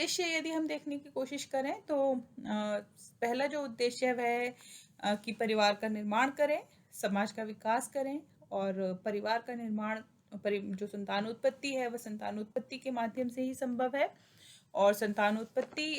उद्देश्य यदि हम देखने की कोशिश करें तो पहला जो उद्देश्य है वह है कि परिवार का निर्माण करें, समाज का विकास करें और परिवार का निर्माण जो संतानोत्पत्ति है वह संतानोत्पत्ति के माध्यम से ही संभव है। और संतानोत्पत्ति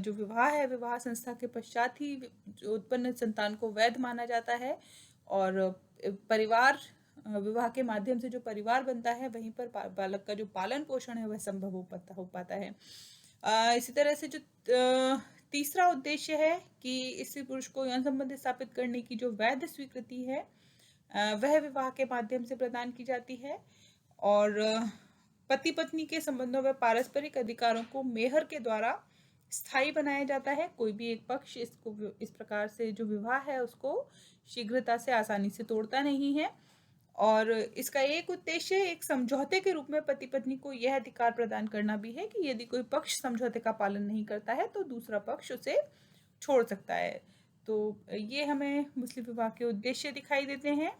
जो विवाह है, विवाह संस्था के पश्चात ही जो उत्पन्न संतान को वैध माना जाता है। और परिवार विवाह के माध्यम से जो परिवार बनता है वहीं पर बालक का जो पालन पोषण है वह संभव हो पाता है। इसी तरह से जो तीसरा उद्देश्य है कि स्त्री पुरुष को यौन संबंध स्थापित करने की जो वैध स्वीकृति है वह विवाह के माध्यम से प्रदान की जाती है। और पति पत्नी के संबंधों में पारस्परिक अधिकारों को मेहर के द्वारा स्थायी बनाया जाता है। कोई भी एक पक्ष इस प्रकार से जो विवाह है उसको शीघ्रता से आसानी से तोड़ता नहीं है। और इसका एक उद्देश्य एक समझौते के रूप में पति पत्नी को यह अधिकार प्रदान करना भी है कि यदि कोई पक्ष समझौते का पालन नहीं करता है तो दूसरा पक्ष उसे छोड़ सकता है। तो ये हमें मुस्लिम विवाह के उद्देश्य दिखाई देते हैं।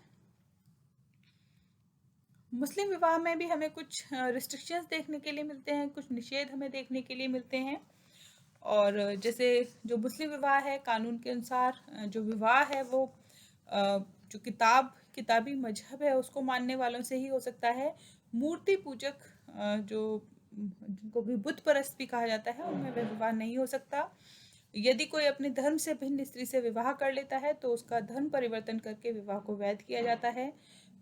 मुस्लिम विवाह में भी हमें कुछ रिस्ट्रिक्शंस देखने के लिए मिलते हैं, कुछ निषेध हमें देखने के लिए मिलते हैं। और जैसे जो मुस्लिम विवाह है, कानून के अनुसार जो विवाह है वो जो किताबी मजहब है उसको मानने वालों से ही हो सकता है। मूर्ति पूजक जिनको भी बुत परस्त भी कहा जाता है उनमें वह विवाह नहीं हो सकता। यदि कोई अपने धर्म से भिन्न स्त्री से विवाह कर लेता है तो उसका धर्म परिवर्तन करके विवाह को वैध किया जाता है।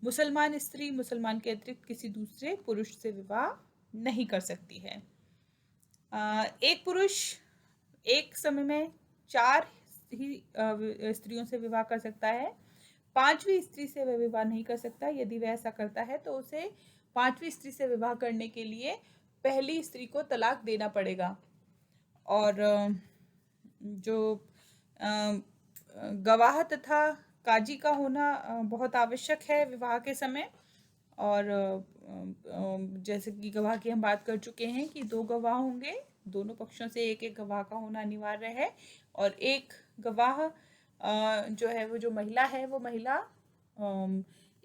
मुसलमान स्त्री मुसलमान के अतिरिक्त किसी दूसरे पुरुष से विवाह नहीं कर सकती है। एक पुरुष एक समय में 4 ही स्त्रियों से विवाह कर सकता है। 5वीं स्त्री से वह विवाह नहीं कर सकता। यदि वह ऐसा करता है तो उसे 5वीं स्त्री से विवाह करने के लिए पहली स्त्री को तलाक देना पड़ेगा। और जो गवाह तथा काजी का होना बहुत आवश्यक है विवाह के समय। और जैसे कि गवाह की हम बात कर चुके हैं कि 2 गवाह होंगे, दोनों पक्षों से एक एक गवाह का होना अनिवार्य है। और एक गवाह जो है वो जो महिला है वो महिला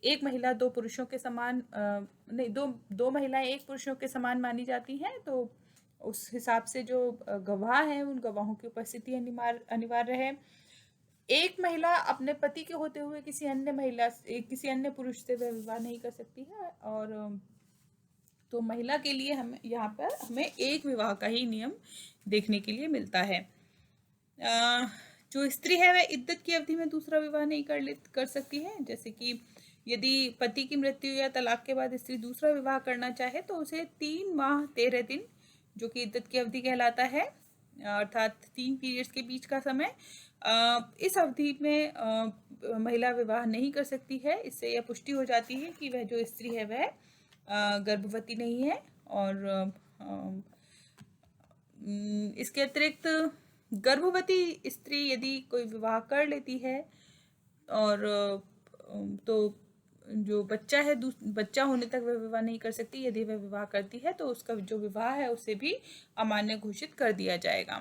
एक महिला 2 पुरुषों के समान नहीं, दो महिलाएं एक पुरुषों के समान मानी जाती हैं। तो उस हिसाब से जो गवाह हैं उन गवाहों की उपस्थिति अनिवार्य है। एक महिला अपने पति के होते हुए किसी अन्य पुरुष से वह विवाह नहीं कर सकती है। और तो महिला के लिए हमें एक विवाह का ही नियम देखने के लिए मिलता है। जो स्त्री है वह इद्दत की अवधि में दूसरा विवाह नहीं कर सकती है। जैसे कि यदि पति की मृत्यु या तलाक के बाद स्त्री दूसरा विवाह करना चाहे तो उसे 3 माह 13 दिन जो कि इद्दत की अवधि कहलाता है, अर्थात 3 पीरियड्स के बीच का समय, इस अवधि में महिला विवाह नहीं कर सकती है। इससे यह पुष्टि हो जाती है कि वह जो स्त्री है वह गर्भवती नहीं है। और इसके अतिरिक्त गर्भवती स्त्री यदि कोई विवाह कर लेती है और तो जो बच्चा है बच्चा होने तक वह विवाह नहीं कर सकती। यदि वह विवाह करती है तो उसका जो विवाह है उसे भी अमान्य घोषित कर दिया जाएगा।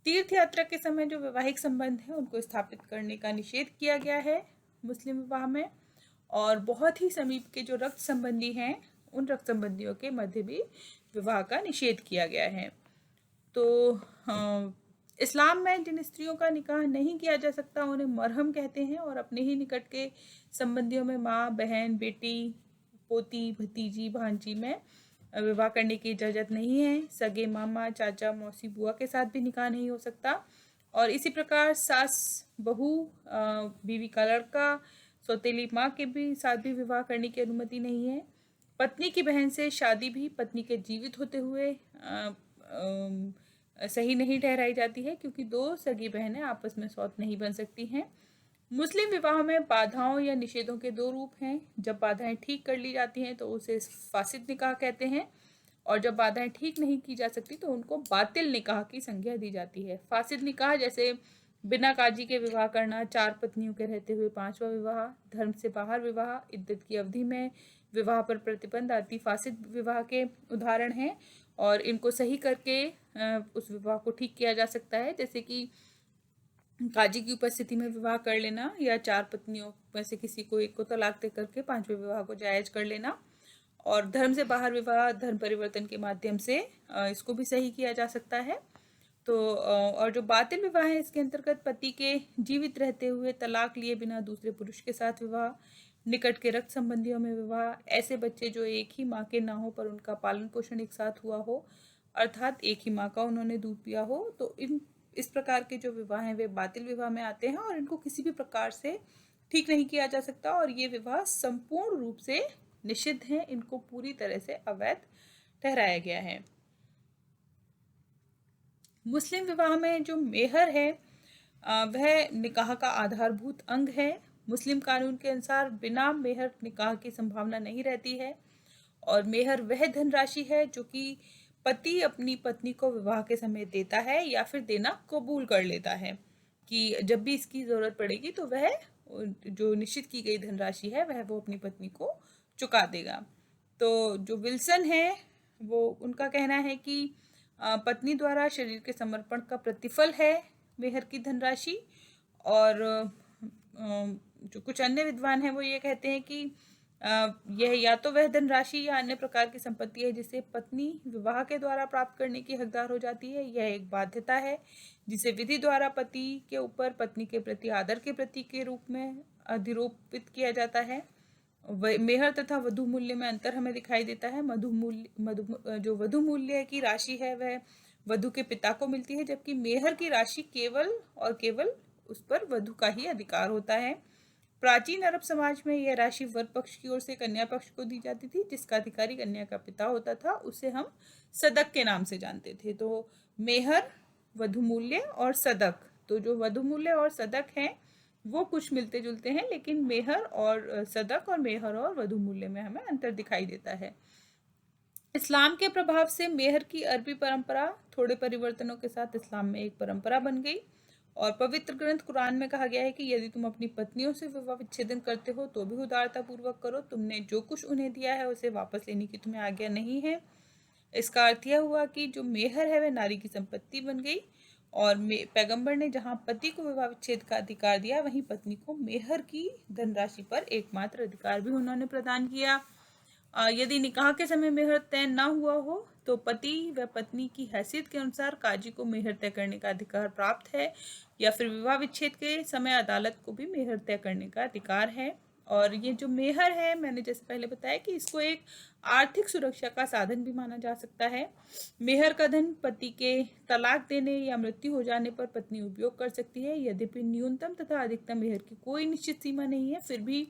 तीर्थ यात्रा के समय जो वैवाहिक संबंध है उनको स्थापित करने का निषेध किया गया है मुस्लिम विवाह में। और बहुत ही समीप के जो रक्त संबंधी हैं उन रक्त संबंधियों के मध्य भी विवाह का निषेध किया गया है। तो इस्लाम में जिन स्त्रियों का निकाह नहीं किया जा सकता उन्हें मरहम कहते हैं। और अपने ही निकट के संबंधियों में माँ, बहन, बेटी, पोती, भतीजी, भांजी में विवाह करने की इजाज़त नहीं है। सगे मामा, चाचा, मौसी, बुआ के साथ भी निकाह नहीं हो सकता। और इसी प्रकार सास, बहू, बीवी का लड़का, सौतेली माँ के भी साथ भी विवाह करने की अनुमति नहीं है। पत्नी की बहन से शादी भी पत्नी के जीवित होते हुए सही नहीं ठहराई जाती है, क्योंकि 2 सगी बहनें आपस में सौत नहीं बन सकती हैं। मुस्लिम विवाह में बाधाओं या निषेधों के 2 रूप हैं। जब बाधाएं ठीक कर ली जाती हैं तो उसे फासिद निकाह कहते हैं, और जब बाधाएं ठीक नहीं की जा सकती तो उनको बातिल निकाह की संज्ञा दी जाती है। फासिद निकाह जैसे बिना काजी के विवाह करना, 4 पत्नियों के रहते हुए 5वां विवाह, धर्म से बाहर विवाह, इद्दत की अवधि में विवाह पर प्रतिबंध आदि फासिद विवाह के उदाहरण हैं। और इनको सही करके उस विवाह को ठीक किया जा सकता है, जैसे कि काजी की उपस्थिति में विवाह कर लेना या 4 पत्नियों में से किसी को एक को तलाक दे करके 5वें विवाह को जायज कर लेना। और धर्म से बाहर विवाह धर्म परिवर्तन के माध्यम से इसको भी सही किया जा सकता है। तो और जो बातिल विवाह है इसके अंतर्गत पति के जीवित रहते हुए तलाक लिए बिना दूसरे पुरुष के साथ विवाह, निकट के रक्त संबंधियों में विवाह, ऐसे बच्चे जो एक ही माँ के ना हो पर उनका पालन पोषण एक साथ हुआ हो, अर्थात एक ही माँ का उन्होंने दूध पिया हो, तो इस प्रकार के जो विवाह हैं वे बातिल विवाह में आते हैं और इनको किसी भी प्रकार से ठीक नहीं किया जा सकता और ये विवाह संपूर्ण रूप से निषिद्ध हैं, इनको पूरी तरह से अवैध ठहराया गया है। मुस्लिम विवाह में जो मेहर है वह निकाह का आधारभूत अंग है। मुस्लिम कानून के अनुसार बिना मेहर निकाह की संभावना नहीं रहती है और मेहर वह धनराशि है जो कि पति अपनी पत्नी को विवाह के समय देता है या फिर देना कबूल कर लेता है कि जब भी इसकी ज़रूरत पड़ेगी तो वह जो निश्चित की गई धनराशि है वह वो अपनी पत्नी को चुका देगा। तो जो विल्सन है वो उनका कहना है कि पत्नी द्वारा शरीर के समर्पण का प्रतिफल है मेहर की धनराशि और जो कुछ अन्य विद्वान हैं वो ये कहते हैं कि यह या तो वह धनराशि या अन्य प्रकार की संपत्ति है जिसे पत्नी विवाह के द्वारा प्राप्त करने की हकदार हो जाती है। यह एक बाध्यता है जिसे विधि द्वारा पति के ऊपर पत्नी के प्रति आदर के प्रतीक के रूप में अधिरोपित किया जाता है। मेहर तथा वधु मूल्य में अंतर हमें दिखाई देता है। जो वधु मूल्य की राशि है वह वधु के पिता को मिलती है, जबकि मेहर की राशि केवल और केवल उस पर वधु का ही अधिकार होता है। प्राचीन अरब समाज में यह राशि वर पक्ष की ओर से कन्या पक्ष को दी जाती थी, जिसका अधिकारी कन्या का पिता होता था, उसे हम सदक के नाम से जानते थे। तो मेहर, वधु मूल्य और सदक, तो जो वधु मूल्य और सदक हैं वो कुछ मिलते जुलते हैं, लेकिन मेहर और सदक और मेहर और वधु मूल्य में हमें अंतर दिखाई देता है। इस्लाम के प्रभाव से मेहर की अरबी परंपरा थोड़े परिवर्तनों के साथ इस्लाम में एक परंपरा बन गई और पवित्र ग्रंथ कुरान में कहा गया है कि यदि तुम अपनी पत्नियों से विवाह विच्छेदन करते हो तो भी उदारता पूर्वक करो, तुमने जो कुछ उन्हें दिया है उसे वापस लेने की तुम्हें आज्ञा नहीं है। इसका अर्थ यह हुआ कि जो मेहर है वह नारी की संपत्ति बन गई और पैगंबर ने जहां पति को विवाह विच्छेद का अधिकार दिया वहीं पत्नी को मेहर की धनराशि पर एकमात्र अधिकार भी उन्होंने प्रदान किया। यदि निकाह के समय मेहर तय न हुआ हो तो पति व पत्नी की हैसियत के अनुसार काजी को मेहर तय करने का अधिकार प्राप्त है या फिर विवाह विच्छेद के समय अदालत को भी मेहर तय करने का अधिकार है। और ये जो मेहर है मैंने जैसे पहले बताया कि इसको एक आर्थिक सुरक्षा का साधन भी माना जा सकता है। मेहर का धन पति के तलाक देने या मृत्यु हो जाने पर पत्नी उपयोग कर सकती है। यद्यपि न्यूनतम तथा अधिकतम मेहर की कोई निश्चित सीमा नहीं है, फिर भी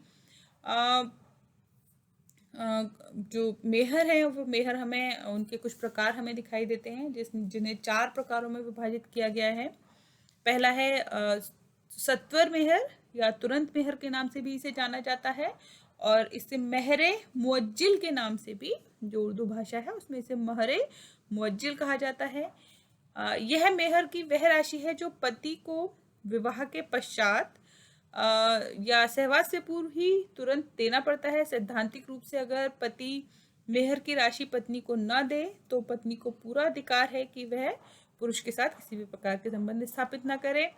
जो मेहर है वो मेहर हमें उनके कुछ प्रकार हमें दिखाई देते हैं जिन्हें 4 प्रकारों में विभाजित किया गया है। पहला है सत्वर मेहर या तुरंत मेहर के नाम से भी इसे जाना जाता है और इसे महरे मुअज्जिल के नाम से भी, जो उर्दू भाषा है उसमें इसे महरे मुअज्जिल कहा जाता है। यह मेहर की वह राशि है जो पति को विवाह के पश्चात या सहवास से पूर्व ही तुरंत देना पड़ता है। सैद्धांतिक रूप से अगर पति मेहर की राशि पत्नी को न दे तो पत्नी को पूरा अधिकार है कि वह पुरुष के साथ किसी भी प्रकार के संबंध स्थापित न करे।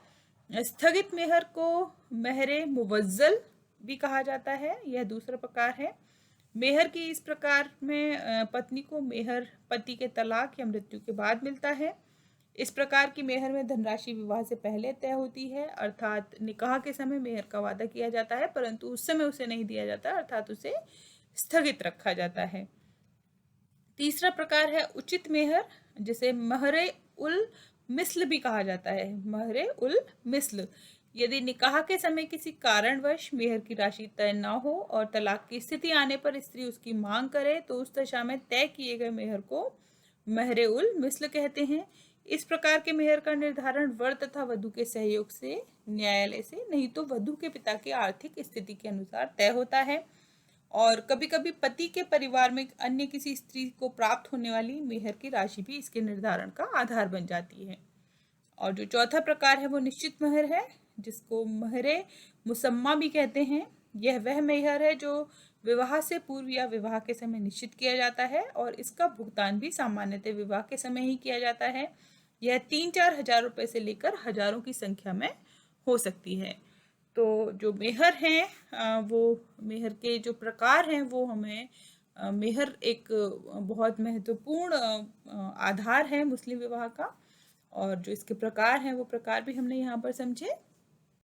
स्थगित मेहर को महरे मुवज्जल भी कहा जाता है, यह दूसरा प्रकार है। मेहर की इस प्रकार में पत्नी को मेहर पति के तलाक या मृत्यु के बाद मिलता है। इस प्रकार की मेहर में धनराशि विवाह से पहले तय होती है, अर्थात निकाह के समय मेहर का वादा किया जाता है परंतु उस समय उसे नहीं दिया जाता, अर्थात उसे स्थगित रखा जाता है। तीसरा प्रकार है उचित मेहर, जिसे महरे उल मिस्ल भी कहा जाता है। महरे उल मिस्ल, यदि निकाह के समय किसी कारणवश मेहर की राशि तय न हो और तलाक की स्थिति आने पर स्त्री उसकी मांग करे तो उस दशा में तय किए गए मेहर को महरे उल मिस्ल कहते हैं। इस प्रकार के मेहर का निर्धारण वर तथा वधु के सहयोग से, न्यायालय से, नहीं तो वधु के पिता की आर्थिक स्थिति के अनुसार तय होता है और कभी कभी पति के परिवार में अन्य किसी स्त्री को प्राप्त होने वाली मेहर की राशि भी इसके निर्धारण का आधार बन जाती है। और जो चौथा प्रकार है वो निश्चित मेहर है, जिसको महरे मुसम्मा भी कहते हैं। यह वह मेहर है जो विवाह से पूर्व या विवाह के समय निश्चित किया जाता है और इसका भुगतान भी सामान्यतः विवाह के समय ही किया जाता है। यह 3-4 हजार रुपए से लेकर हजारों की संख्या में हो सकती है। तो जो मेहर हैं वो मेहर के जो प्रकार हैं वो हमें मेहर एक बहुत महत्वपूर्ण आधार है मुस्लिम विवाह का और जो इसके प्रकार हैं, वो प्रकार भी हमने यहाँ पर समझे।